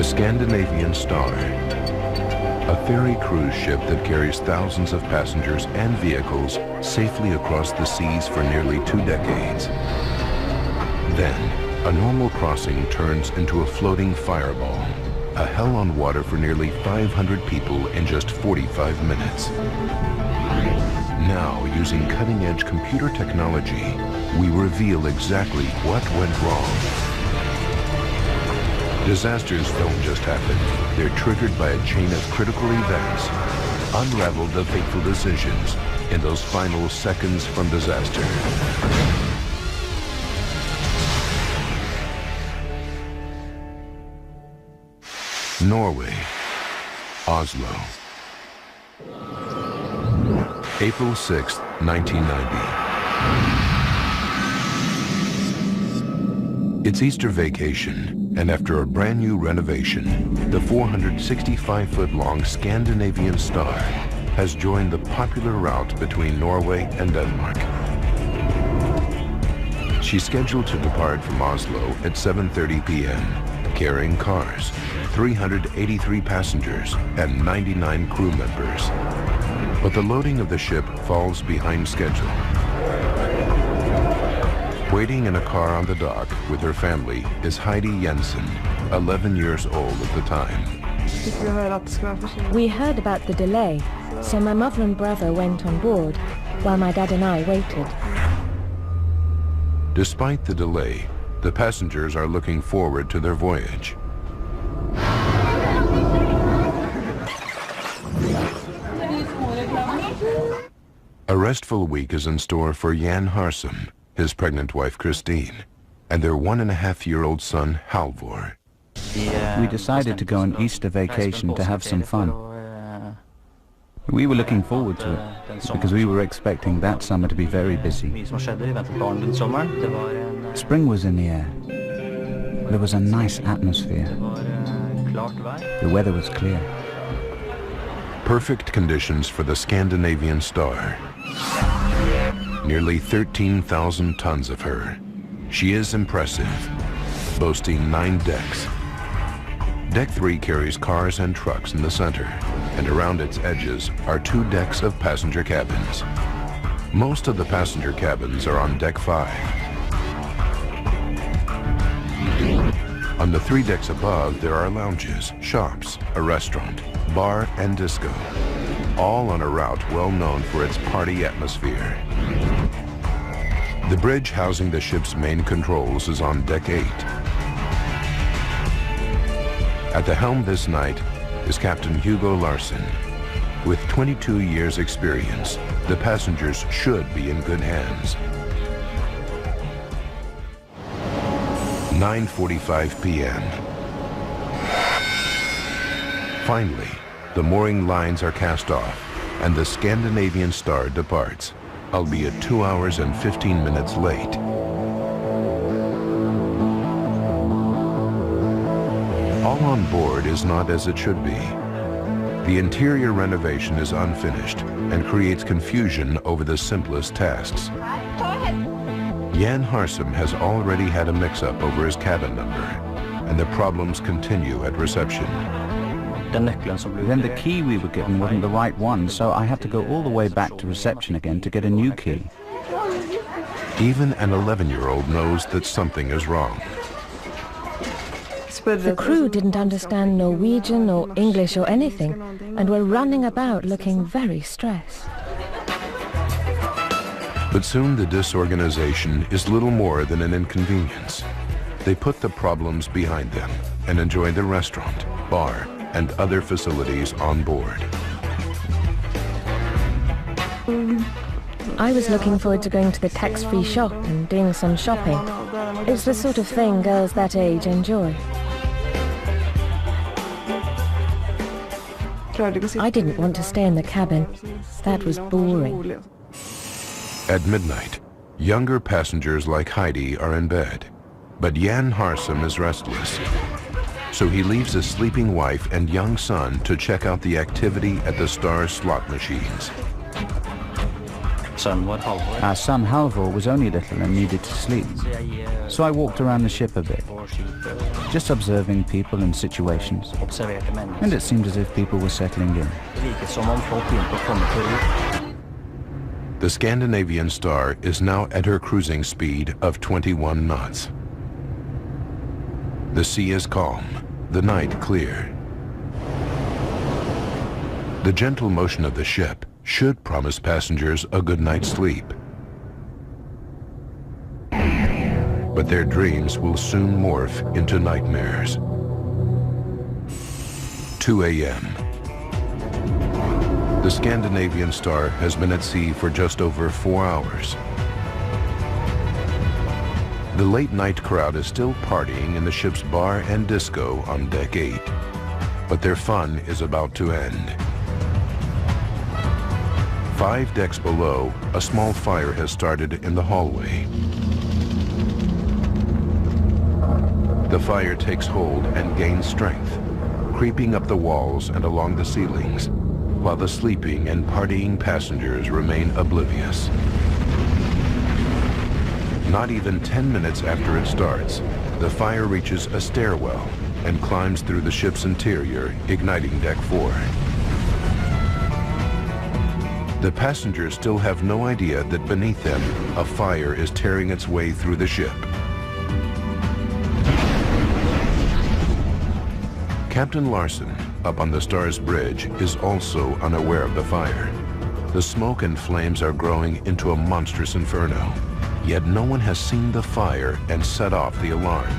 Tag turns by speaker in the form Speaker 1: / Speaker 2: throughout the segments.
Speaker 1: The Scandinavian Star, a ferry cruise ship that carries thousands of passengers and vehicles safely across the seas for nearly 2 decades. Then, a normal crossing turns into a floating fireball, a hell on water for nearly 500 people in just 45 minutes. Now, using cutting-edge computer technology, we reveal exactly what went wrong. Disasters don't just happen. They're triggered by a chain of critical events. Unravel the fateful decisions in those final seconds from disaster. Norway, Oslo. April 6, 1990. It's Easter vacation, and after a brand new renovation, the 465-foot-long Scandinavian Star has joined the popular route between Norway and Denmark. She's scheduled to depart from Oslo at 7:30 p.m., carrying cars, 383 passengers, and 99 crew members. But the loading of the ship falls behind schedule. Waiting in a car on the dock with her family is Heidi Jensen, 11 years old at the time.
Speaker 2: We heard about the delay, so my mother and brother went on board, while my dad and I waited.
Speaker 1: Despite the delay, the passengers are looking forward to their voyage. A restful week is in store for Jan Harsum, his pregnant wife Christine, and their 1.5-year-old son Halvor.
Speaker 3: We decided to go on Easter vacation to have some fun. We were looking forward to it, because we were expecting that summer to be very busy. Spring was in the air. There was a nice atmosphere. The weather was clear.
Speaker 1: Perfect conditions for the Scandinavian Star. Nearly 13,000 tons of her. She is impressive, boasting 9 decks. Deck 3 carries cars and trucks in the center, and around its edges are 2 decks of passenger cabins. Most of the passenger cabins are on Deck 5. On the 3 decks above, there are lounges, shops, a restaurant, bar, and disco, all on a route well known for its party atmosphere. The bridge housing the ship's main controls is on Deck 8. At the helm this night is Captain Hugo Larsen. With 22 years' experience, the passengers should be in good hands. 9:45 p.m. Finally, the mooring lines are cast off, and the Scandinavian Star departs, albeit 2 hours and 15 minutes late. All on board is not as it should be. The interior renovation is unfinished and creates confusion over the simplest tasks. Jan Harsum has already had a mix-up over his cabin number, and the problems continue at reception.
Speaker 3: Then the key we were given wasn't the right one, so I had to go all the way back to reception again to get a new key.
Speaker 1: Even an 11-year-old knows that something is wrong.
Speaker 2: The crew didn't understand Norwegian or English or anything, and were running about looking very stressed.
Speaker 1: But soon the disorganization is little more than an inconvenience. They put the problems behind them and enjoy the restaurant, bar, and other facilities on board.
Speaker 2: I was looking forward to going to the tax-free shop and doing some shopping. It's the sort of thing girls that age enjoy. I didn't want to stay in the cabin. That was boring.
Speaker 1: At midnight, younger passengers like Heidi are in bed, but Jan Harsum is restless. So he leaves his sleeping wife and young son to check out the activity at the Star's slot machines.
Speaker 3: Our son Halvor was only little and needed to sleep, so I walked around the ship a bit, just observing people and situations, and it seemed as if people were settling in.
Speaker 1: The Scandinavian Star is now at her cruising speed of 21 knots. The sea is calm, the night clear. The gentle motion of the ship should promise passengers a good night's sleep. But their dreams will soon morph into nightmares. 2 a.m. The Scandinavian Star has been at sea for just over 4 hours. The late-night crowd is still partying in the ship's bar and disco on Deck 8, but their fun is about to end. 5 decks below, a small fire has started in the hallway. The fire takes hold and gains strength, creeping up the walls and along the ceilings, while the sleeping and partying passengers remain oblivious. Not even 10 minutes after it starts, the fire reaches a stairwell and climbs through the ship's interior, igniting Deck 4. The passengers still have no idea that beneath them, a fire is tearing its way through the ship. Captain Larsen, up on the Star's bridge, is also unaware of the fire. The smoke and flames are growing into a monstrous inferno, yet no one has seen the fire and set off the alarm.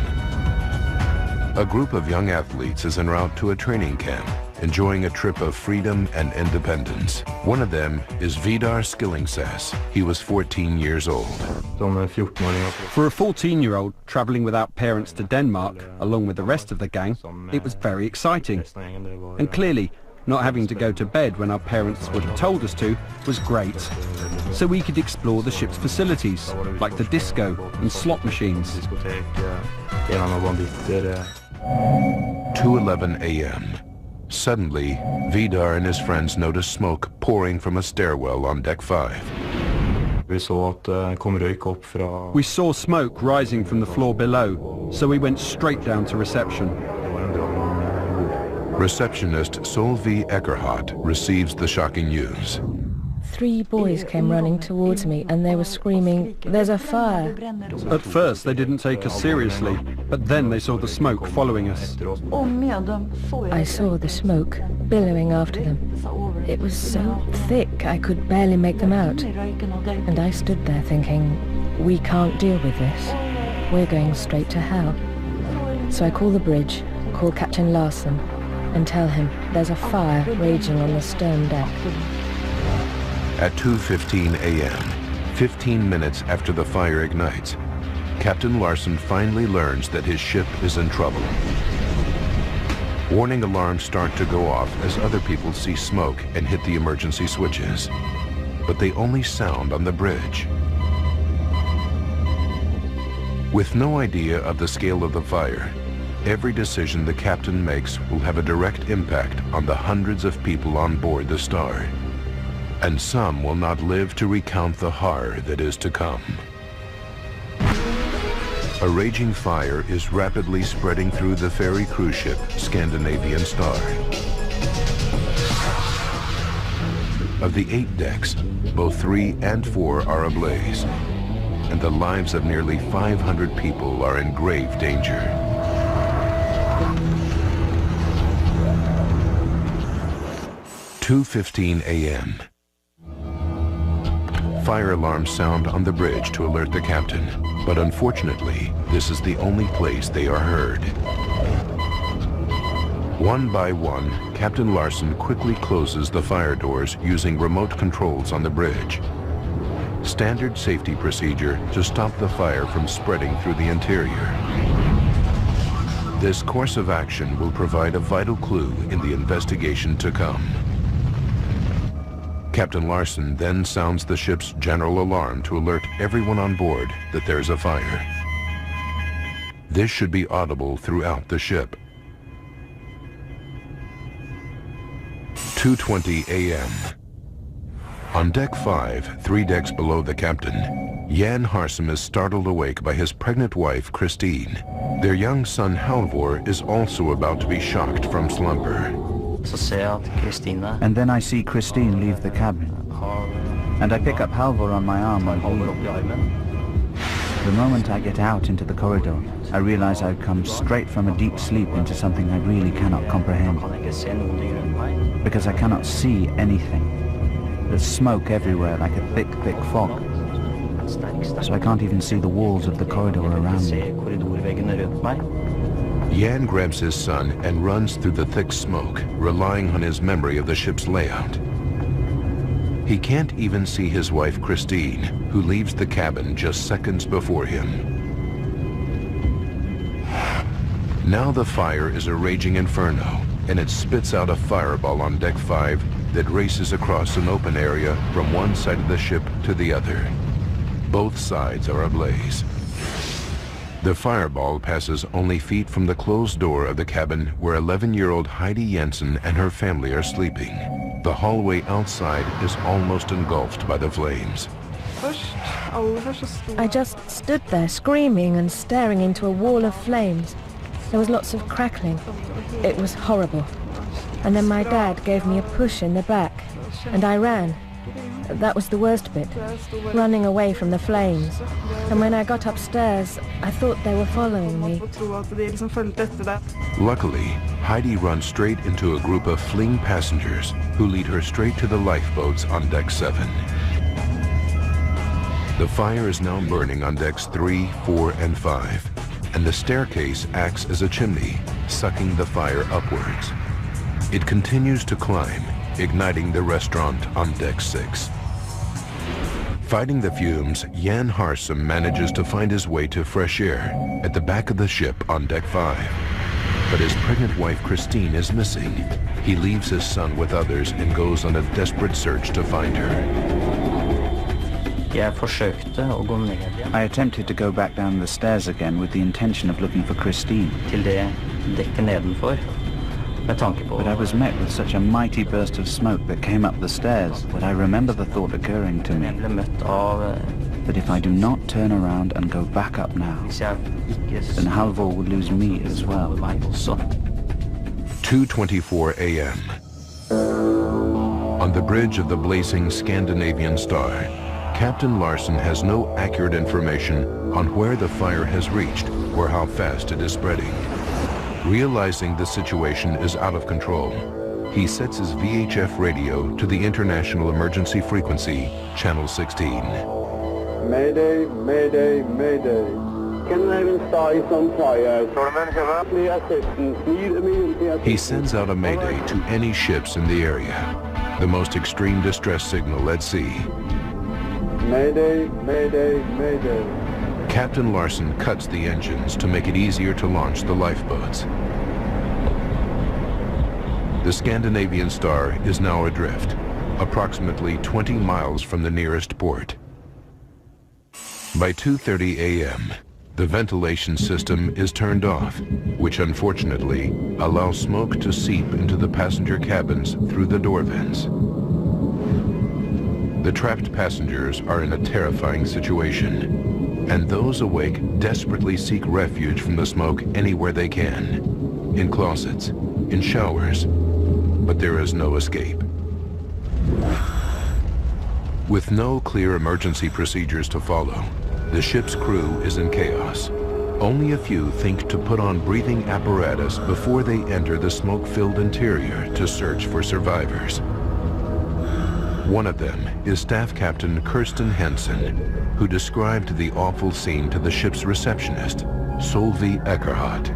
Speaker 1: A group of young athletes is en route to a training camp, enjoying a trip of freedom and independence. One of them is Vidar Skillingsas. He was 14 years old.
Speaker 4: For a 14-year-old travelling without parents to Denmark, along with the rest of the gang, it was very exciting. And clearly, not having to go to bed when our parents would have told us to was great. So we could explore the ship's facilities, like the disco and slot machines.
Speaker 1: 2:11 a.m. Suddenly, Vidar and his friends notice smoke pouring from a stairwell on Deck 5.
Speaker 4: We saw smoke rising from the floor below, so we went straight down to reception.
Speaker 1: Receptionist Solveig Eckerhart receives the shocking news.
Speaker 2: 3 boys came running towards me and they were screaming, "There's a fire!"
Speaker 4: At first they didn't take us seriously, but then they saw the smoke following us.
Speaker 2: I saw the smoke billowing after them. It was so thick I could barely make them out. And I stood there thinking, we can't deal with this. We're going straight to hell. So I call the bridge, call Captain Larsen, and tell him there's a fire raging on the stern deck.
Speaker 1: At 2:15 a.m., 15 minutes after the fire ignites, Captain Larsen finally learns that his ship is in trouble. Warning alarms start to go off as other people see smoke and hit the emergency switches, but they only sound on the bridge. With no idea of the scale of the fire, every decision the captain makes will have a direct impact on the hundreds of people on board the Star. And some will not live to recount the horror that is to come. A raging fire is rapidly spreading through the ferry cruise ship Scandinavian Star. Of the 8 decks, both 3 and 4 are ablaze, and the lives of nearly 500 people are in grave danger. – 2:15 a.m. Fire alarms sound on the bridge to alert the captain, but unfortunately, this is the only place they are heard. One by one, Captain Larsen quickly closes the fire doors using remote controls on the bridge. Standard safety procedure to stop the fire from spreading through the interior. This course of action will provide a vital clue in the investigation to come. Captain Larsen then sounds the ship's general alarm to alert everyone on board that there's a fire. This should be audible throughout the ship. 2:20 a.m. On deck 5, 3 decks below the captain, Jan Harsum is startled awake by his pregnant wife, Christine. Their young son, Halvor, is also about to be shocked from slumber.
Speaker 3: And then I see Christine leave the cabin. And I pick up Halvor on my arm and the moment I get out into the corridor, I realize I've come straight from a deep sleep into something I really cannot comprehend. Because I cannot see anything. There's smoke everywhere like a thick, thick fog. So I can't even see the walls of the corridor around me.
Speaker 1: Jan grabs his son and runs through the thick smoke, relying on his memory of the ship's layout. He can't even see his wife Christine, who leaves the cabin just seconds before him. Now the fire is a raging inferno, and it spits out a fireball on deck 5 that races across an open area from one side of the ship to the other. Both sides are ablaze. The fireball passes only feet from the closed door of the cabin where 11-year-old Heidi Jensen and her family are sleeping. The hallway outside is almost engulfed by the flames.
Speaker 2: I just stood there screaming and staring into a wall of flames. There was lots of crackling. It was horrible. And then my dad gave me a push in the back, and I ran. That was the worst bit, running away from the flames. And when I got upstairs, I thought they were following me.
Speaker 1: Luckily, Heidi runs straight into a group of fleeing passengers who lead her straight to the lifeboats on deck 7. The fire is now burning on decks 3, 4, and 5, and the staircase acts as a chimney, sucking the fire upwards. It continues to climb, igniting the restaurant on deck 6. Fighting the fumes, Jan Harsum manages to find his way to fresh air at the back of the ship on deck 5. But his pregnant wife Christine is missing. He leaves his son with others and goes on a desperate search to find her.
Speaker 3: I attempted to go back down the stairs again with the intention of looking for Christine. But I was met with such a mighty burst of smoke that came up the stairs that I remember the thought occurring to me that if I do not turn around and go back up now, then Halvor would lose me as well.
Speaker 1: 2:24 a.m. On the bridge of the blazing Scandinavian Star, Captain Larsen has no accurate information on where the fire has reached or how fast it is spreading. Realizing the situation is out of control, he sets his VHF radio to the International Emergency Frequency, Channel 16.
Speaker 5: Mayday, mayday, mayday. Scandinavian Star is on fire.
Speaker 1: He sends out a mayday to any ships in the area, the most extreme distress signal at sea.
Speaker 5: Mayday, mayday, mayday.
Speaker 1: Captain Larsen cuts the engines to make it easier to launch the lifeboats. The Scandinavian Star is now adrift, approximately 20 miles from the nearest port. By 2:30 a.m., the ventilation system is turned off, which unfortunately allows smoke to seep into the passenger cabins through the door vents. The trapped passengers are in a terrifying situation, and those awake desperately seek refuge from the smoke anywhere they can, in closets, in showers, but there is no escape. With no clear emergency procedures to follow, the ship's crew is in chaos. Only a few think to put on breathing apparatus before they enter the smoke-filled interior to search for survivors. One of them is Staff Captain Kirsten Hensen, who described the awful scene to the ship's receptionist, Solveig Eckerhardt.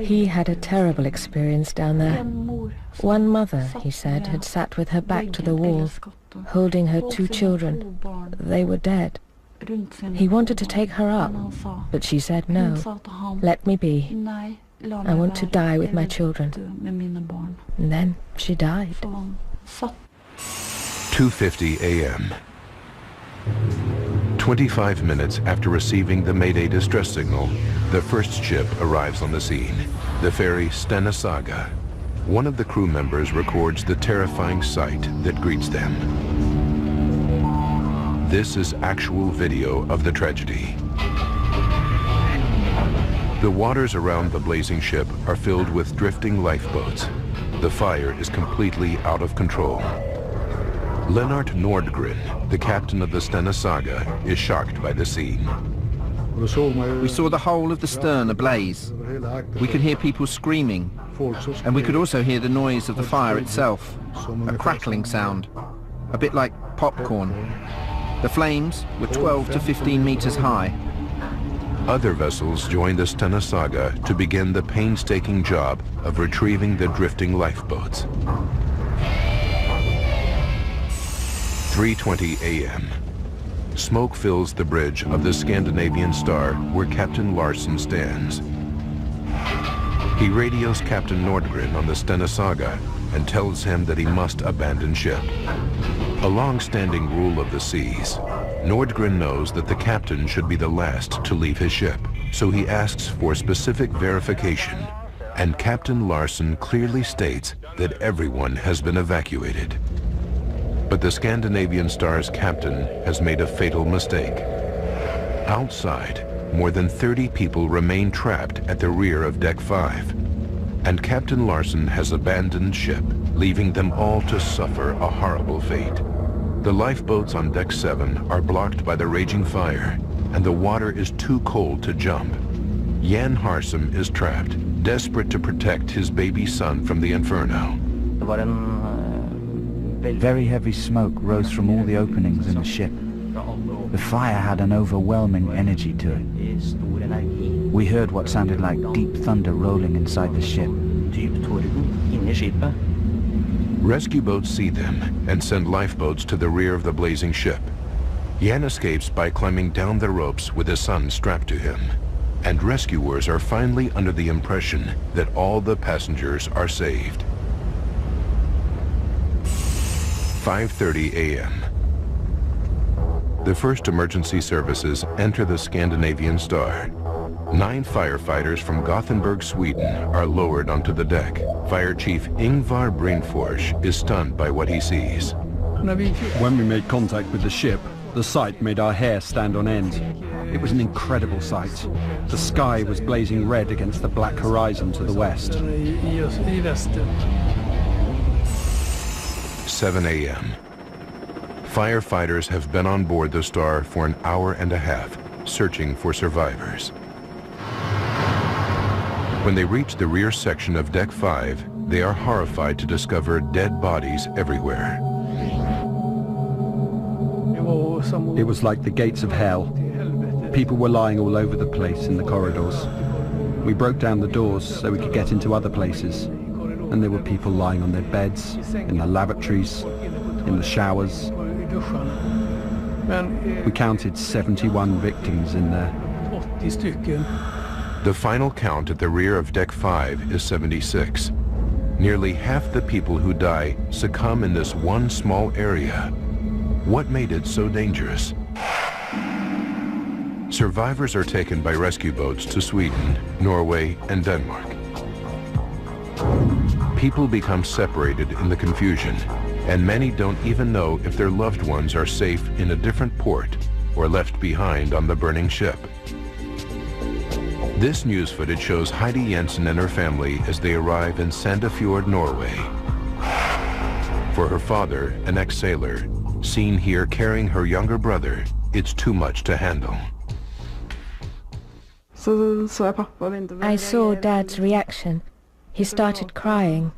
Speaker 2: He had a terrible experience down there. One mother, he said, had sat with her back to the wall, holding her 2 children. They were dead. He wanted to take her up, but she said no. Let me be. I want to die with my children. And then she died.
Speaker 1: 2:50 a.m. 25 minutes after receiving the Mayday distress signal, the first ship arrives on the scene, the ferry Stena Saga. One of the crew members records the terrifying sight that greets them. This is actual video of the tragedy. The waters around the blazing ship are filled with drifting lifeboats. The fire is completely out of control. Lennart Nordgren, the captain of the Stena Saga, is shocked by the scene.
Speaker 6: We saw the whole of the stern ablaze. We could hear people screaming, and we could also hear the noise of the fire itself, a crackling sound, a bit like popcorn. The flames were 12 to 15 meters high.
Speaker 1: Other vessels joined the Stena Saga to begin the painstaking job of retrieving the drifting lifeboats. 3:20 a.m. Smoke fills the bridge of the Scandinavian Star where Captain Larsen stands. He radios Captain Nordgren on the Stena Saga and tells him that he must abandon ship. A long-standing rule of the seas, Nordgren knows that the captain should be the last to leave his ship, so he asks for specific verification, and Captain Larsen clearly states that everyone has been evacuated. But the Scandinavian Star's captain has made a fatal mistake. Outside, more than 30 people remain trapped at the rear of Deck 5, and Captain Larsen has abandoned ship, leaving them all to suffer a horrible fate. The lifeboats on Deck 7 are blocked by the raging fire, and the water is too cold to jump. Jan Harsum is trapped, desperate to protect his baby son from the inferno.
Speaker 3: Very heavy smoke rose from all the openings in the ship. The fire had an overwhelming energy to it. We heard what sounded like deep thunder rolling inside the ship.
Speaker 1: Rescue boats see them and send lifeboats to the rear of the blazing ship. Jan escapes by climbing down the ropes with his son strapped to him, and rescuers are finally under the impression that all the passengers are saved. 5:30 a.m. The first emergency services enter the Scandinavian Star. 9 firefighters from Gothenburg, Sweden are lowered onto the deck. Fire Chief Ingvar Brynfors is stunned by what he sees.
Speaker 4: When we made contact with the ship, the sight made our hair stand on end. It was an incredible sight. The sky was blazing red against the black horizon to the west.
Speaker 1: 7 a.m. Firefighters have been on board the Star for an hour and a half, searching for survivors. When they reach the rear section of Deck 5, they are horrified to discover dead bodies everywhere.
Speaker 4: It was like the gates of hell. People were lying all over the place in the corridors. We broke down the doors so we could get into other places, and there were people lying on their beds, in the lavatories, in the showers. We counted 71 victims in there.
Speaker 1: The final count at the rear of Deck 5 is 76. Nearly half the people who die succumb in this one small area. What made it so dangerous? Survivors are taken by rescue boats to Sweden, Norway, and Denmark. People become separated in the confusion, and many don't even know if their loved ones are safe in a different port or left behind on the burning ship. This news footage shows Heidi Jensen and her family as they arrive in Sandefjord, Norway. For her father, an ex-sailor, seen here carrying her younger brother, it's too much to handle.
Speaker 2: I saw Dad's reaction. He started crying.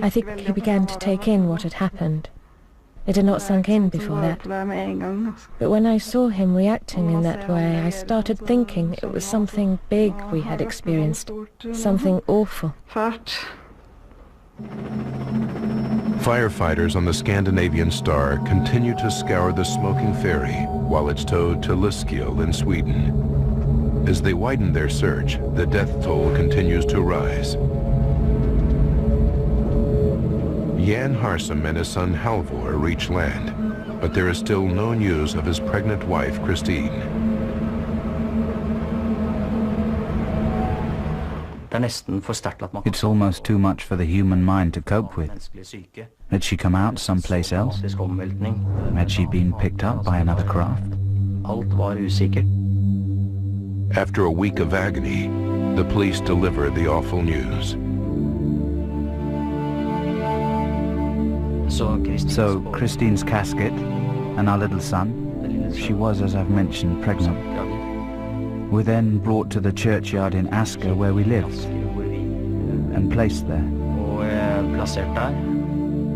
Speaker 2: I think he began to take in what had happened. It had not sunk in before that. But when I saw him reacting in that way, I started thinking it was something big we had experienced, something awful.
Speaker 1: Firefighters on the Scandinavian Star continue to scour the smoking ferry while it's towed to Lysekil in Sweden. As they widen their search, the death toll continues to rise. Jan Harsum and his son Halvor reach land, but there is still no news of his pregnant wife, Christine.
Speaker 3: It's almost too much for the human mind to cope with. Had she come out someplace else? Had she been picked up by another craft?
Speaker 1: After a week of agony, the police deliver the awful news.
Speaker 3: So Christine's casket and our little son, she was, as I've mentioned, pregnant, were then brought to the churchyard in Asker where we lived and placed there.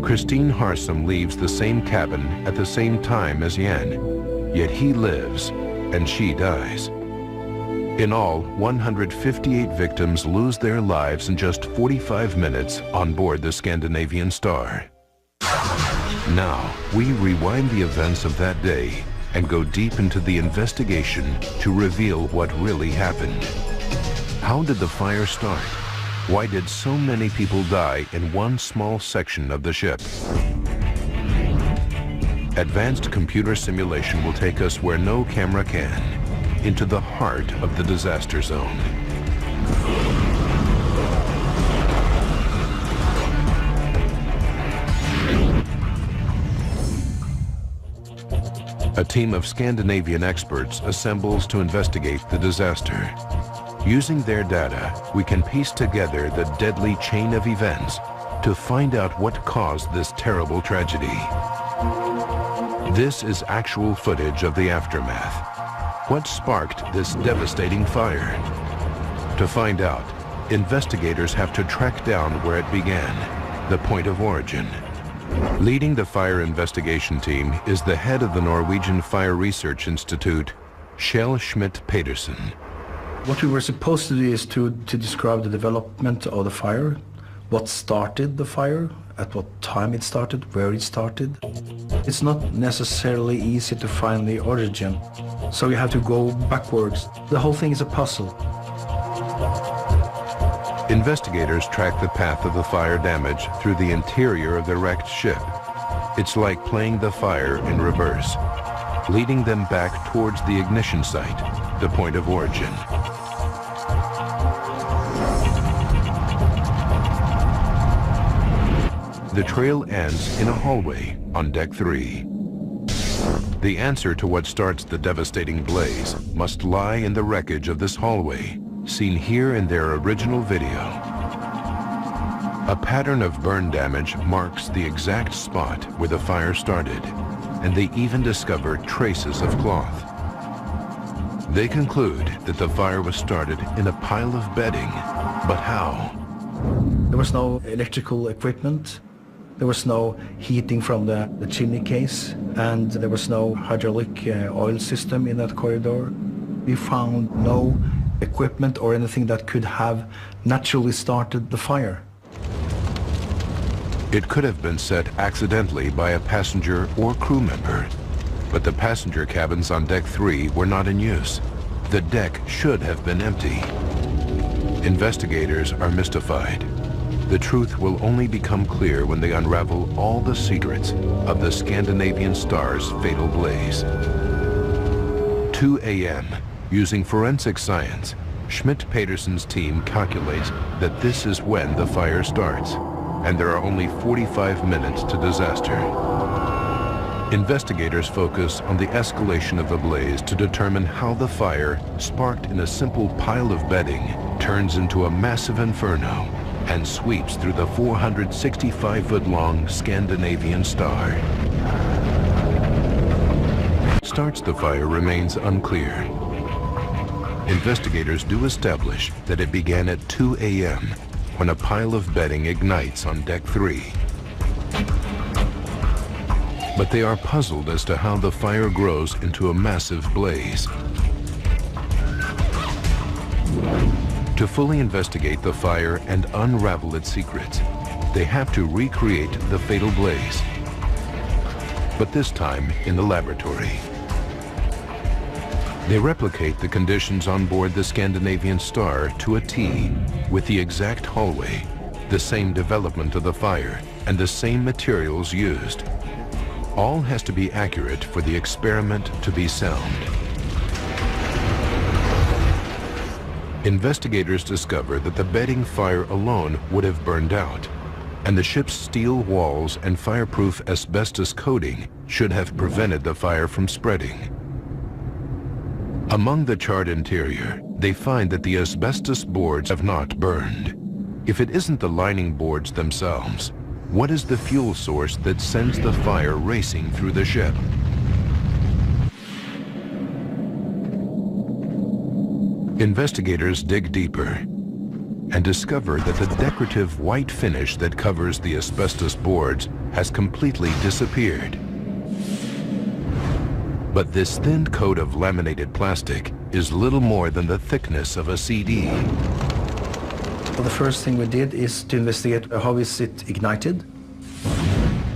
Speaker 1: Christine Harsum leaves the same cabin at the same time as Jan, yet he lives and she dies. In all, 158 victims lose their lives in just 45 minutes on board the Scandinavian Star. Now, we rewind the events of that day and go deep into the investigation to reveal what really happened. How did the fire start? Why did so many people die in one small section of the ship? Advanced computer simulation will take us where no camera can, into the heart of the disaster zone. A team of Scandinavian experts assembles to investigate the disaster. Using their data, we can piece together the deadly chain of events to find out what caused this terrible tragedy. This is actual footage of the aftermath. What sparked this devastating fire? To find out, investigators have to track down where it began, the point of origin. Leading the fire investigation team is the head of the Norwegian Fire Research Institute, Kjell Schmidt-Pedersen.
Speaker 7: What we were supposed to do is to describe the development of the fire, what started the fire, at what time it started, where it started. It's not necessarily easy to find the origin, so you have to go backwards. The whole thing is a puzzle.
Speaker 1: Investigators track the path of the fire damage through the interior of the wrecked ship. It's like playing the fire in reverse, leading them back towards the ignition site, the point of origin. The trail ends in a hallway on deck 3. The answer to what starts the devastating blaze must lie in the wreckage of this hallway, seen here in their original video. A pattern of burn damage marks the exact spot where the fire started, and they even discover traces of cloth. They conclude that the fire was started in a pile of bedding, but how?
Speaker 7: There was no electrical equipment, there was no heating from the chimney case, and there was no hydraulic oil system in that corridor. We found no equipment or anything that could have naturally started the fire.
Speaker 1: It could have been set accidentally by a passenger or crew member, but the passenger cabins on deck 3 were not in use. The deck should have been empty. Investigators are mystified. The truth will only become clear when they unravel all the secrets of the Scandinavian Star's fatal blaze. 2 a.m. Using forensic science, Schmidt-Pedersen's team calculates that this is when the fire starts, and there are only 45 minutes to disaster. Investigators focus on the escalation of the blaze to determine how the fire, sparked in a simple pile of bedding, turns into a massive inferno and sweeps through the 465-foot-long Scandinavian Star. Starts the fire remains unclear. Investigators do establish that it began at 2 a.m. when a pile of bedding ignites on deck 3. But they are puzzled as to how the fire grows into a massive blaze. To fully investigate the fire and unravel its secrets, they have to recreate the fatal blaze, but this time in the laboratory. They replicate the conditions on board the Scandinavian Star to a T, with the exact hallway, the same development of the fire, and the same materials used. All has to be accurate for the experiment to be sound. investigators discover that the bedding fire alone would have burned out, and the ship's steel walls and fireproof asbestos coating should have prevented the fire from spreading. Among the charred interior, they find that the asbestos boards have not burned. If it isn't the lining boards themselves, what is the fuel source that sends the fire racing through the ship? Investigators dig deeper and discover that the decorative white finish that covers the asbestos boards has completely disappeared. But this thin coat of laminated plastic is little more than the thickness of a CD.
Speaker 7: Well, the first thing we did is to investigate how is it ignited,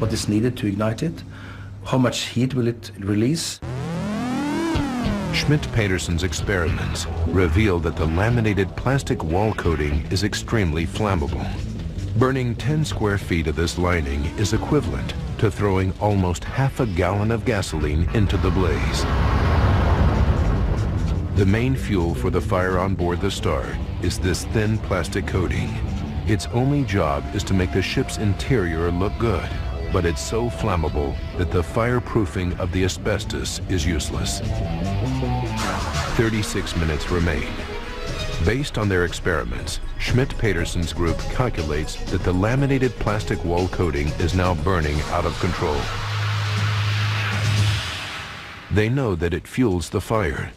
Speaker 7: what is needed to ignite it, how much heat will it release.
Speaker 1: Schmidt-Peterson's experiments reveal that the laminated plastic wall coating is extremely flammable. Burning 10 square feet of this lining is equivalent to throwing almost half a gallon of gasoline into the blaze. The main fuel for the fire on board the Star is this thin plastic coating. Its only job is to make the ship's interior look good, but it's so flammable that the fireproofing of the asbestos is useless. 36 minutes remain. Based on their experiments, Schmidt-Peterson's group calculates that the laminated plastic wall coating is now burning out of control. They know that it fuels the fire,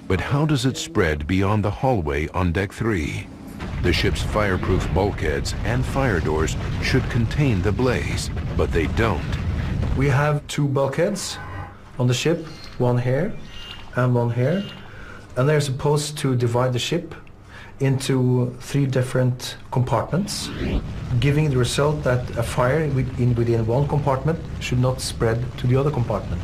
Speaker 1: but how does it spread beyond the hallway on deck 3? The ship's fireproof bulkheads and fire doors should contain the blaze, but they don't.
Speaker 7: We have 2 bulkheads on the ship, one here and one here, and they're supposed to divide the ship into 3 different compartments, giving the result that a fire within one compartment should not spread to the other compartment.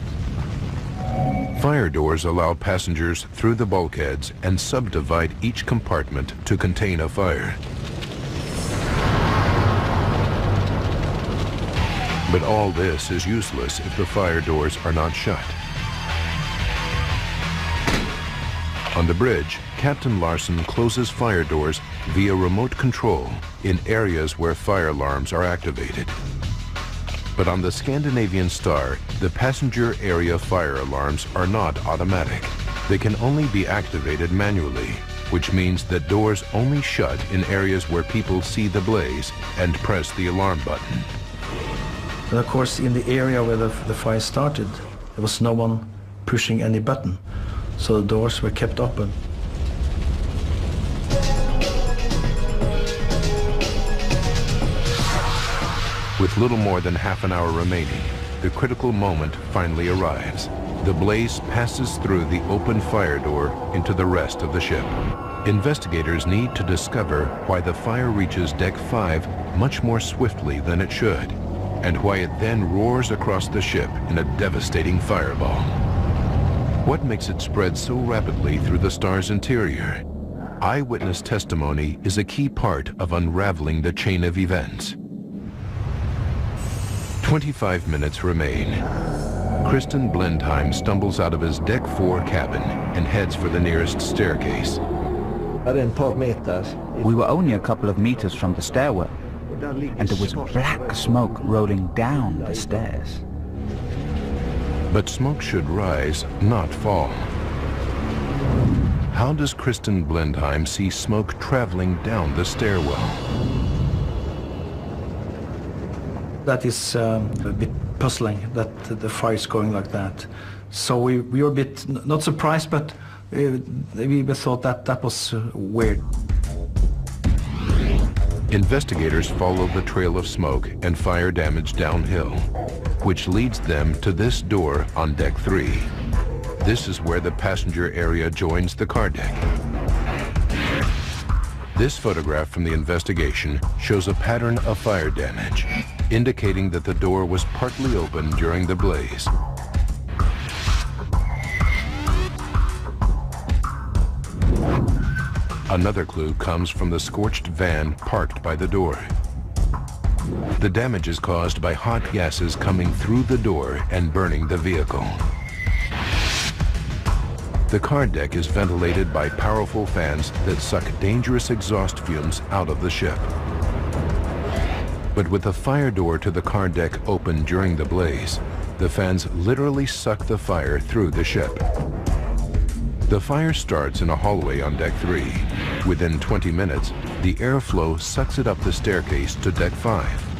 Speaker 1: Fire doors allow passengers through the bulkheads and subdivide each compartment to contain a fire. But all this is useless if the fire doors are not shut. On the bridge, Captain Larson closes fire doors via remote control in areas where fire alarms are activated. But on the Scandinavian Star, the passenger area fire alarms are not automatic. They can only be activated manually, which means that doors only shut in areas where people see the blaze and press the alarm button.
Speaker 7: And of course, in the area where the fire started, there was no one pushing any button, so the doors were kept open.
Speaker 1: With little more than half an hour remaining, the critical moment finally arrives. The blaze passes through the open fire door into the rest of the ship. Investigators need to discover why the fire reaches deck 5 much more swiftly than it should, and why it then roars across the ship in a devastating fireball. What makes it spread so rapidly through the Star's interior? Eyewitness testimony is a key part of unraveling the chain of events. 25 minutes remain. Kristen Blindheim stumbles out of his deck 4 cabin and heads for the nearest staircase.
Speaker 3: We were only a couple of meters from the stairwell, and there was black smoke rolling down the stairs.
Speaker 1: But smoke should rise, not fall. How does Kristen Blindheim see smoke traveling down the stairwell?
Speaker 7: That is a bit puzzling, that the fire is going like that. So we were a bit, not surprised, but we thought that was weird.
Speaker 1: Investigators follow the trail of smoke and fire damage downhill, which leads them to this door on deck 3. This is where the passenger area joins the car deck. This photograph from the investigation shows a pattern of fire damage, indicating that the door was partly open during the blaze. Another clue comes from the scorched van parked by the door. The damage is caused by hot gases coming through the door and burning the vehicle. The car deck is ventilated by powerful fans that suck dangerous exhaust fumes out of the ship. But with the fire door to the car deck open during the blaze, the fans literally suck the fire through the ship. The fire starts in a hallway on deck 3. Within 20 minutes, the airflow sucks it up the staircase to deck 5.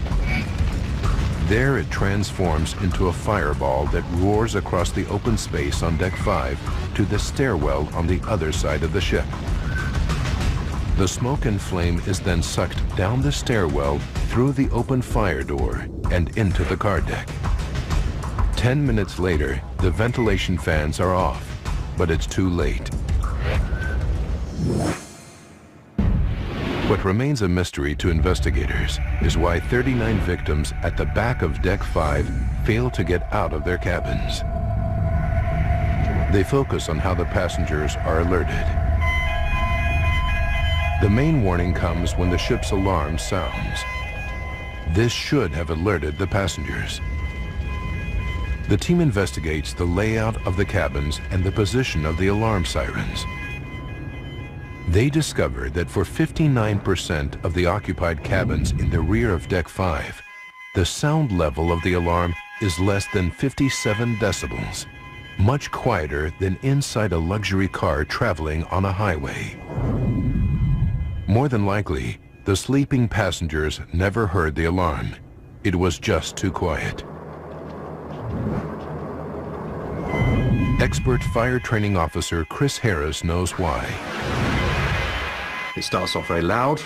Speaker 1: There it transforms into a fireball that roars across the open space on deck 5 to the stairwell on the other side of the ship. The smoke and flame is then sucked down the stairwell through the open fire door and into the car deck. 10 minutes later, the ventilation fans are off, but it's too late. What remains a mystery to investigators is why 39 victims at the back of Deck 5 fail to get out of their cabins. They focus on how the passengers are alerted. The main warning comes when the ship's alarm sounds. This should have alerted the passengers. The team investigates the layout of the cabins and the position of the alarm sirens. They discover that for 59% of the occupied cabins in the rear of Deck 5, the sound level of the alarm is less than 57 decibels, much quieter than inside a luxury car traveling on a highway. More than likely, the sleeping passengers never heard the alarm. It was just too quiet. Expert fire training officer Chris Harris knows why.
Speaker 8: It starts off very loud,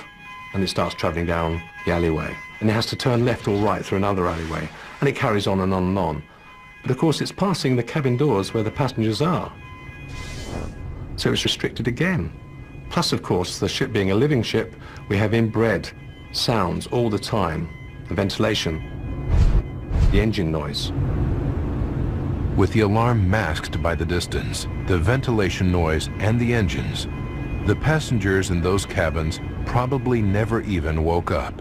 Speaker 8: and it starts travelling down the alleyway. And it has to turn left or right through another alleyway, and it carries on and on and on. But of course it's passing the cabin doors where the passengers are. So it's restricted again. Plus, of course, the ship being a living ship, we have inbred sounds all the time. The ventilation, the engine noise.
Speaker 1: With the alarm masked by the distance, the ventilation noise, and the engines, the passengers in those cabins probably never even woke up.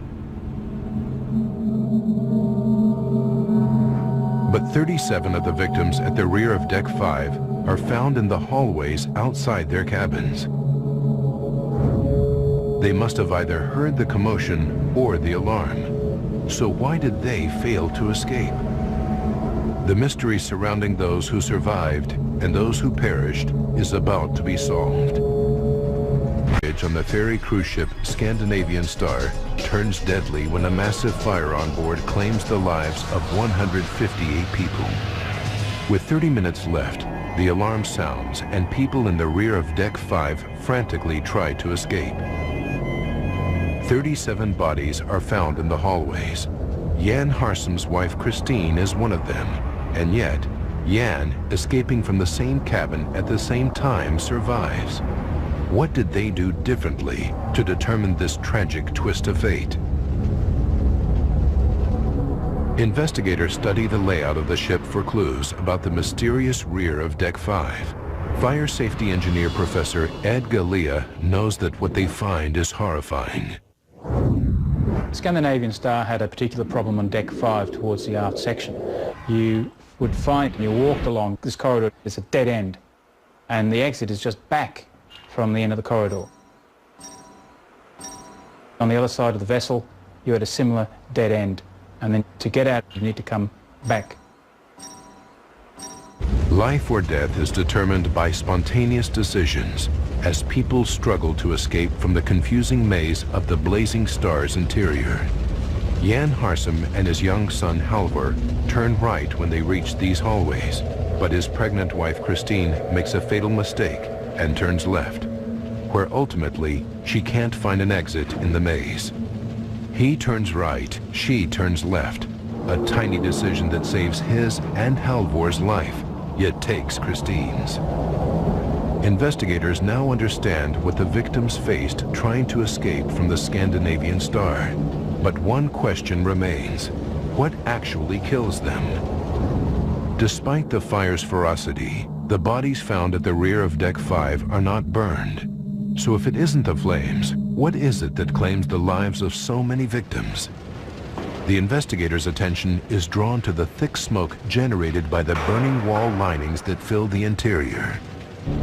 Speaker 1: But 37 of the victims at the rear of Deck 5 are found in the hallways outside their cabins. They must have either heard the commotion or the alarm. So why did they fail to escape? The mystery surrounding those who survived and those who perished is about to be solved. On the ferry cruise ship Scandinavian Star turns deadly when a massive fire on board claims the lives of 158 people. With 30 minutes left, the alarm sounds and people in the rear of Deck 5 frantically try to escape. 37 bodies are found in the hallways. Jan Harsem's wife Christine is one of them, and yet Jan, escaping from the same cabin at the same time, survives. What did they do differently to determine this tragic twist of fate? Investigators study the layout of the ship for clues about the mysterious rear of Deck 5. Fire safety engineer Professor Ed Galea knows that what they find is horrifying.
Speaker 9: Scandinavian Star had a particular problem on Deck 5 towards the aft section. You would find, when you walked along this corridor, it's a dead end, and the exit is just back from the end of the corridor. On the other side of the vessel, you had a similar dead end, and then to get out, you need to come back.
Speaker 1: Life or death is determined by spontaneous decisions as people struggle to escape from the confusing maze of the Blazing Star's interior. Jan Harsem and his young son Halvor turn right when they reach these hallways, but his pregnant wife Christine makes a fatal mistake and turns left, where ultimately she can't find an exit in the maze. He turns right, she turns left, a tiny decision that saves his and Halvor's life, yet takes Christine's. Investigators now understand what the victims faced trying to escape from the Scandinavian Star. But one question remains: what actually kills them? Despite the fire's ferocity, the bodies found at the rear of Deck 5 are not burned. So if it isn't the flames, what is it that claims the lives of so many victims? The investigators' attention is drawn to the thick smoke generated by the burning wall linings that fill the interior.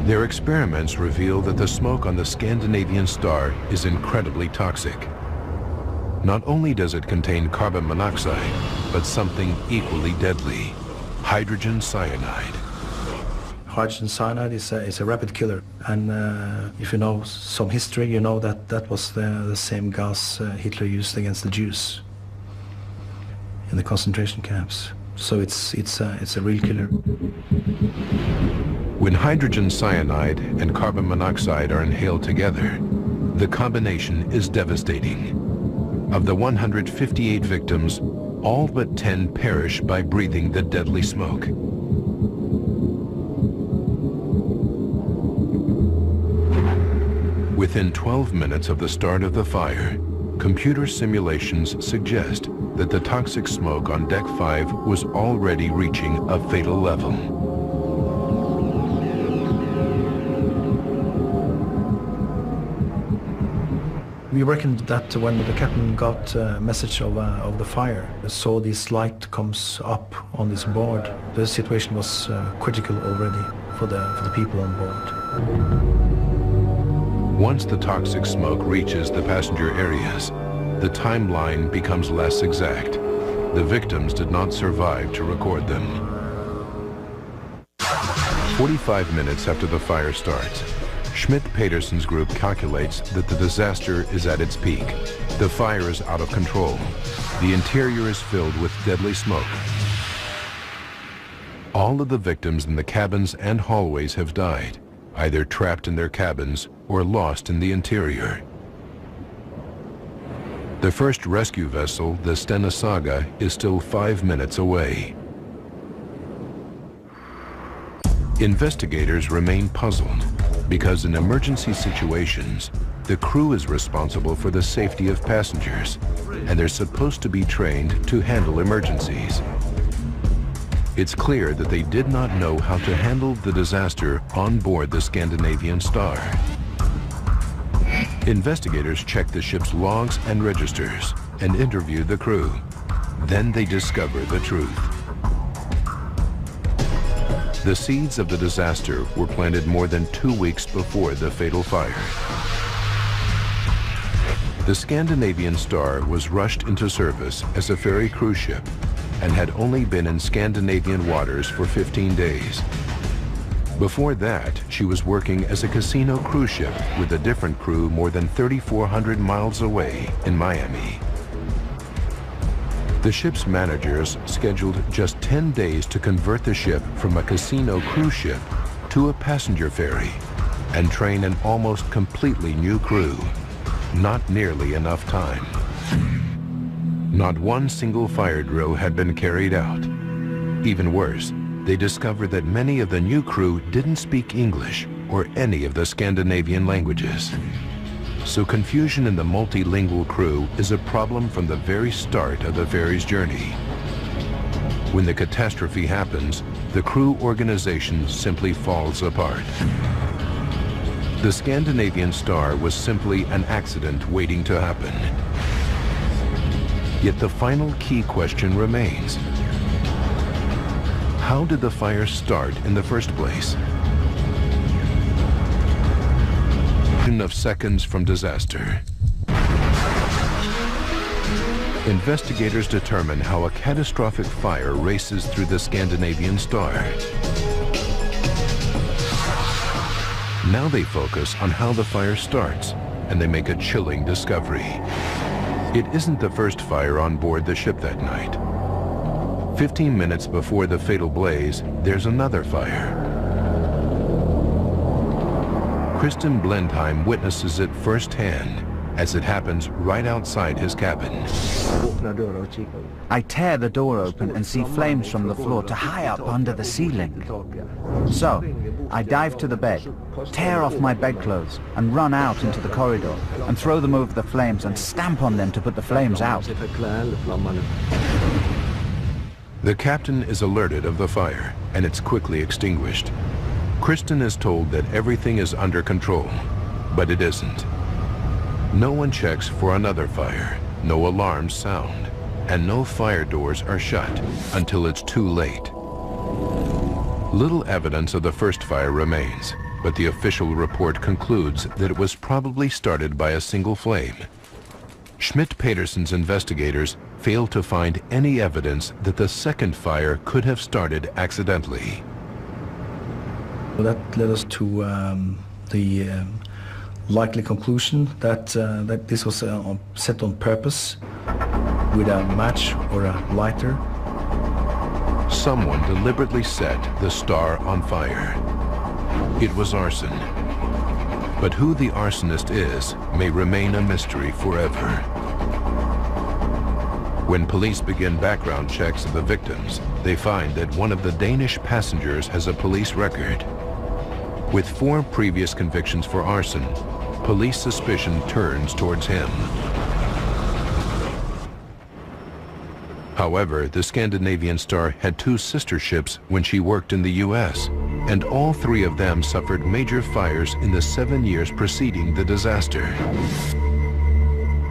Speaker 1: Their experiments reveal that the smoke on the Scandinavian Star is incredibly toxic. Not only does it contain carbon monoxide, but something equally deadly, hydrogen cyanide.
Speaker 7: Hydrogen cyanide is a rapid killer, and if you know some history, you know that that was the same gas Hitler used against the Jews in the concentration camps. So it's a real killer.
Speaker 1: When hydrogen cyanide and carbon monoxide are inhaled together, the combination is devastating. Of the 158 victims, all but 10 perish by breathing the deadly smoke. Within 12 minutes of the start of the fire, computer simulations suggest that the toxic smoke on Deck 5 was already reaching a fatal level.
Speaker 7: We reckoned that when the captain got a message of the fire, saw this light comes up on this board, the situation was critical already for the people on board.
Speaker 1: Once the toxic smoke reaches the passenger areas, the timeline becomes less exact. The victims did not survive to record them. 45 minutes after the fire starts, Schmidt-Peterson's group calculates that the disaster is at its peak. The fire is out of control. The interior is filled with deadly smoke. All of the victims in the cabins and hallways have died, either trapped in their cabins or lost in the interior. The first rescue vessel, the Stena Saga, is still 5 minutes away. Investigators remain puzzled because in emergency situations, the crew is responsible for the safety of passengers, and they're supposed to be trained to handle emergencies. It's clear that they did not know how to handle the disaster on board the Scandinavian Star. Investigators check the ship's logs and registers and interview the crew. Then they discover the truth. The seeds of the disaster were planted more than 2 weeks before the fatal fire. The Scandinavian Star was rushed into service as a ferry cruise ship and had only been in Scandinavian waters for 15 days. Before that, she was working as a casino cruise ship with a different crew more than 3,400 miles away in Miami. The ship's managers scheduled just 10 days to convert the ship from a casino cruise ship to a passenger ferry and train an almost completely new crew. Not nearly enough time. Not one single fire drill had been carried out. Even worse, they discovered that many of the new crew didn't speak English or any of the Scandinavian languages. So confusion in the multilingual crew is a problem from the very start of the ferry's journey. When the catastrophe happens, the crew organization simply falls apart. The Scandinavian Star was simply an accident waiting to happen. Yet the final key question remains. How did the fire start in the first place? Of seconds from disaster. Investigators determine how a catastrophic fire races through the Scandinavian Star. Now they focus on how the fire starts, and they make a chilling discovery. It isn't the first fire on board the ship that night. 15 minutes before the fatal blaze, there's another fire. Kristen Blendheim witnesses it firsthand as it happens right outside his cabin.
Speaker 3: I tear the door open and see flames from the floor to high up under the ceiling. So, I dive to the bed, tear off my bedclothes and run out into the corridor and throw them over the flames and stamp on them to put the flames out.
Speaker 1: The captain is alerted of the fire and it's quickly extinguished. Kristen is told that everything is under control, but it isn't. No one checks for another fire, no alarms sound, and no fire doors are shut until it's too late. Little evidence of the first fire remains, but the official report concludes that it was probably started by a single flame. Schmidt-Peterson's investigators failed to find any evidence that the second fire could have started accidentally.
Speaker 7: That led us to the likely conclusion that this was set on purpose with a match or a lighter.
Speaker 1: Someone deliberately set the Star on fire. It was arson. But who the arsonist is may remain a mystery forever. When police begin background checks of the victims, they find that one of the Danish passengers has a police record. With 4 previous convictions for arson, police suspicion turns towards him. However, the Scandinavian Star had 2 sister ships when she worked in the U.S., and all 3 of them suffered major fires in the 7 years preceding the disaster.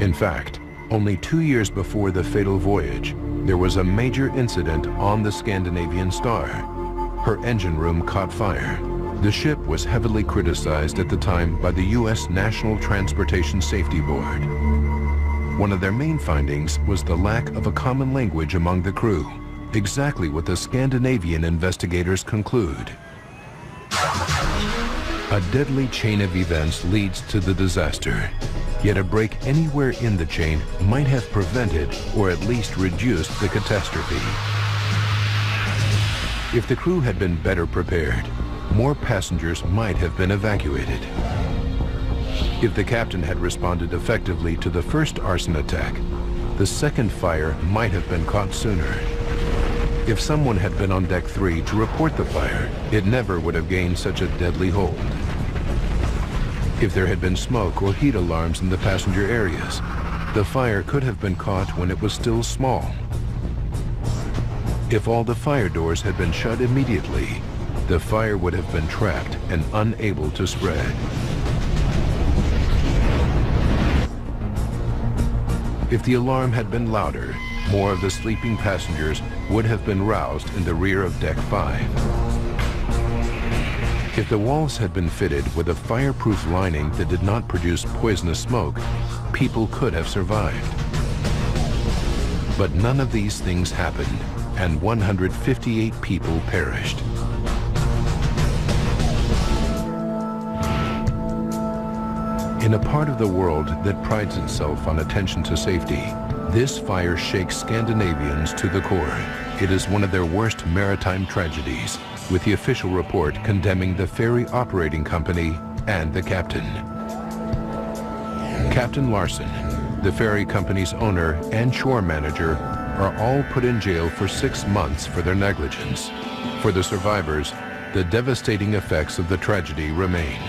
Speaker 1: In fact, only 2 years before the fatal voyage, there was a major incident on the Scandinavian Star. Her engine room caught fire. The ship was heavily criticized at the time by the U.S. National Transportation Safety Board. One of their main findings was the lack of a common language among the crew, exactly what the Scandinavian investigators conclude. A deadly chain of events leads to the disaster, yet a break anywhere in the chain might have prevented or at least reduced the catastrophe. If the crew had been better prepared, more passengers might have been evacuated. If the captain had responded effectively to the first arson attack, the second fire might have been caught sooner. If someone had been on deck 3 to report the fire, it never would have gained such a deadly hold. If there had been smoke or heat alarms in the passenger areas, the fire could have been caught when it was still small. If all the fire doors had been shut immediately, the fire would have been trapped and unable to spread. If the alarm had been louder, more of the sleeping passengers would have been roused in the rear of deck 5. If the walls had been fitted with a fireproof lining that did not produce poisonous smoke, people could have survived. But none of these things happened, and 158 people perished. In a part of the world that prides itself on attention to safety, this fire shakes Scandinavians to the core. It is one of their worst maritime tragedies, with the official report condemning the ferry operating company and the captain. Captain Larson, the ferry company's owner and shore manager, are all put in jail for 6 months for their negligence. For the survivors, the devastating effects of the tragedy remain.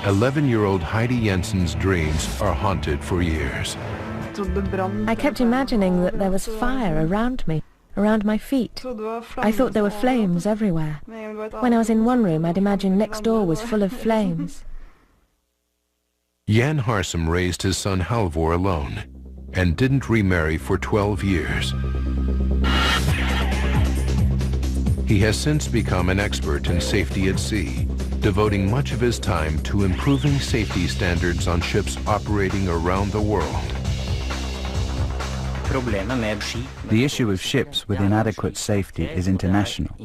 Speaker 1: 11-year-old Heidi Jensen's dreams are haunted for years.
Speaker 2: I kept imagining that there was fire around me, around my feet. I thought there were flames everywhere. When I was in one room, I'd imagine next door was full of flames.
Speaker 1: Jan Harsum raised his son Halvor alone and didn't remarry for 12 years. He has since become an expert in safety at sea, devoting much of his time to improving safety standards on ships operating around the world.
Speaker 3: The issue of ships with inadequate safety is international.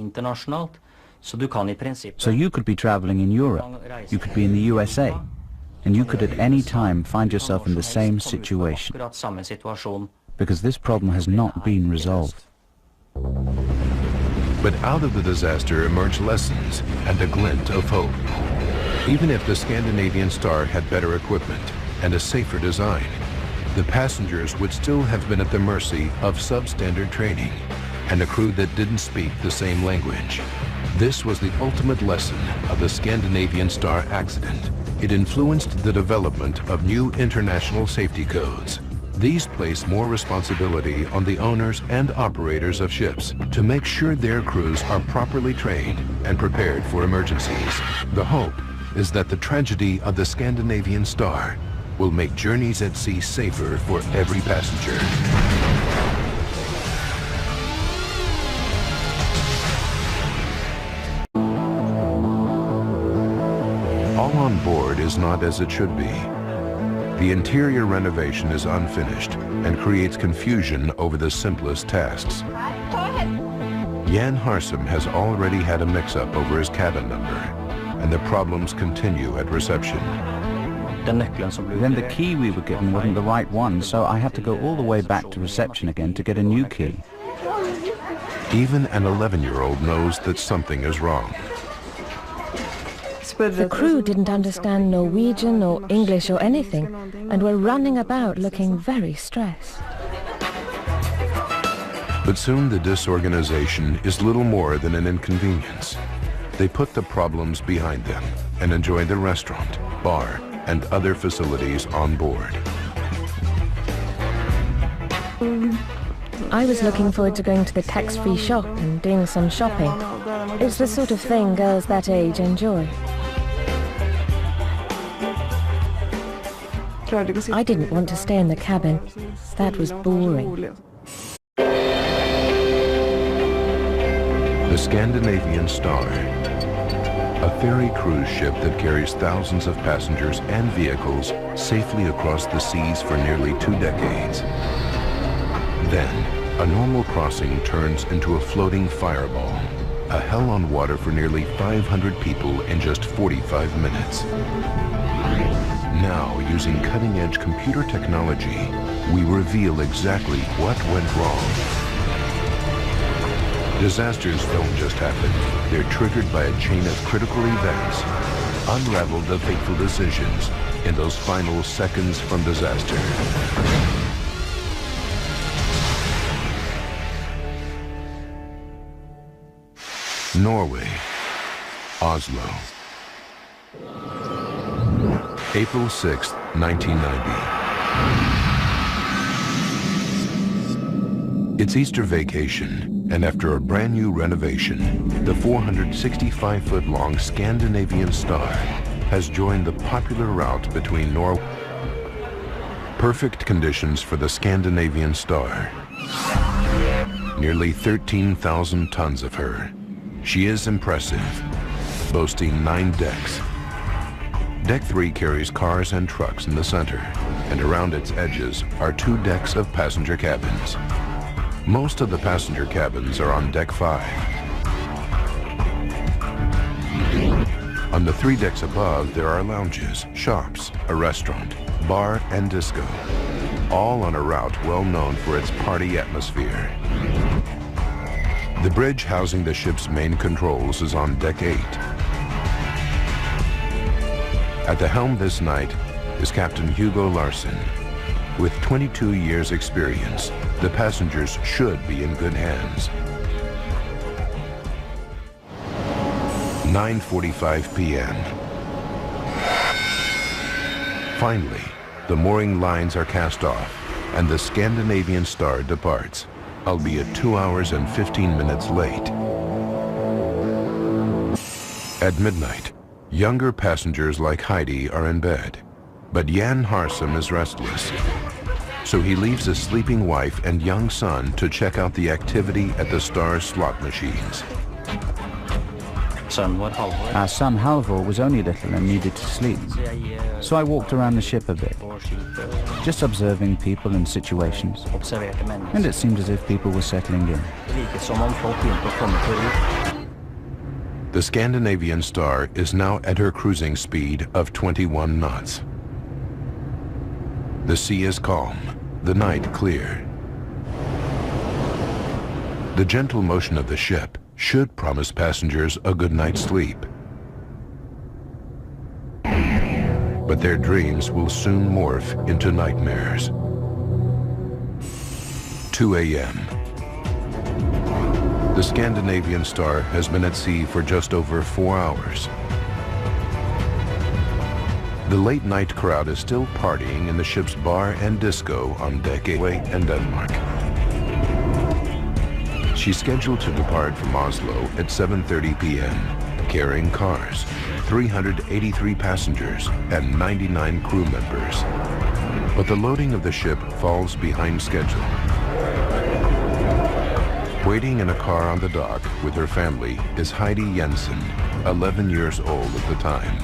Speaker 3: So you could be traveling in Europe, you could be in the USA, and you could at any time find yourself in the same situation, because this problem has not been resolved.
Speaker 1: But out of the disaster emerged lessons and a glint of hope. Even if the Scandinavian Star had better equipment and a safer design, the passengers would still have been at the mercy of substandard training and a crew that didn't speak the same language. This was the ultimate lesson of the Scandinavian Star accident. It influenced the development of new international safety codes. These place more responsibility on the owners and operators of ships to make sure their crews are properly trained and prepared for emergencies. The hope is that the tragedy of the Scandinavian Star will make journeys at sea safer for every passenger. all on board is not as it should be. The interior renovation is unfinished and creates confusion over the simplest tasks. Jan Harsum has already had a mix-up over his cabin number, and the problems continue at reception.
Speaker 3: Then the key we were given wasn't the right one, so I had to go all the way back to reception again to get a new key.
Speaker 1: Even an 11-year-old knows that something is wrong.
Speaker 2: The crew didn't understand Norwegian or English or anything, and were running about looking very stressed.
Speaker 1: But soon the disorganization is little more than an inconvenience. They put the problems behind them and enjoy the restaurant, bar, and other facilities on board.
Speaker 2: I was looking forward to going to the tax-free shop and doing some shopping. It's the sort of thing girls that age enjoy. I didn't want to stay in the cabin. That was boring.
Speaker 1: The Scandinavian Star, a ferry cruise ship that carries thousands of passengers and vehicles safely across the seas for nearly 2 decades. Then, a normal crossing turns into a floating fireball, a hell on water for nearly 500 people in just 45 minutes. Now, using cutting-edge computer technology, we reveal exactly what went wrong. Disasters don't just happen. They're triggered by a chain of critical events. Unravel the fateful decisions in those final seconds from disaster. Norway, Oslo. April 6, 1990. It's Easter vacation, and after a brand new renovation, the 465-foot-long Scandinavian Star has joined the popular route between Norway. Perfect conditions for the Scandinavian Star. Nearly 13,000 tons of her. She is impressive, boasting 9 decks. Deck 3 carries cars and trucks in the center, and around its edges are 2 decks of passenger cabins. Most of the passenger cabins are on Deck 5. On the 3 decks above, there are lounges, shops, a restaurant, bar, and disco, all on a route well known for its party atmosphere. The bridge housing the ship's main controls is on Deck 8. At the helm this night is Captain Hugo Larsen. With 22 years' experience, the passengers should be in good hands. 9:45 p.m. Finally, the mooring lines are cast off, and the Scandinavian Star departs, albeit 2 hours and 15 minutes late. At midnight, younger passengers like Heidi are in bed, but Jan Harsum is restless. So he leaves his sleeping wife and young son to check out the activity at the Star's slot machines.
Speaker 3: Our son Halvor was only little and needed to sleep, so I walked around the ship a bit, just observing people and situations, and it seemed as if people were settling in.
Speaker 1: The Scandinavian Star is now at her cruising speed of 21 knots. The sea is calm, the night clear. The gentle motion of the ship should promise passengers a good night's sleep. But their dreams will soon morph into nightmares. 2 a.m. The Scandinavian Star has been at sea for just over 4 hours. The late-night crowd is still partying in the ship's bar and disco on Deck 8 in Denmark. She's scheduled to depart from Oslo at 7:30 p.m., carrying cars, 383 passengers, and 99 crew members. But the loading of the ship falls behind schedule. Waiting in a car on the dock with her family is Heidi Jensen, 11 years old at the time.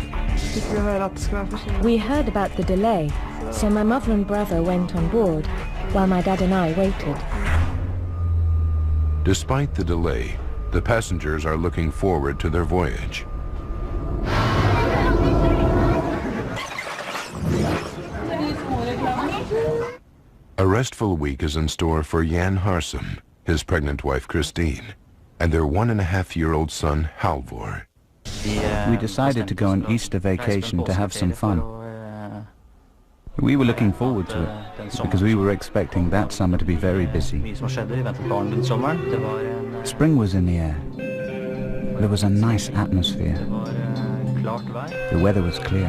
Speaker 2: We heard about the delay, so my mother and brother went on board, while my dad and I waited.
Speaker 1: Despite the delay, the passengers are looking forward to their voyage. A restful week is in store for Jan Harsum, his pregnant wife Christine, and their 1.5-year-old son Halvor.
Speaker 3: We decided to go on Easter vacation to have some fun. We were looking forward to it, because we were expecting that summer to be very busy. Spring was in the air. There was a nice atmosphere. The weather was clear.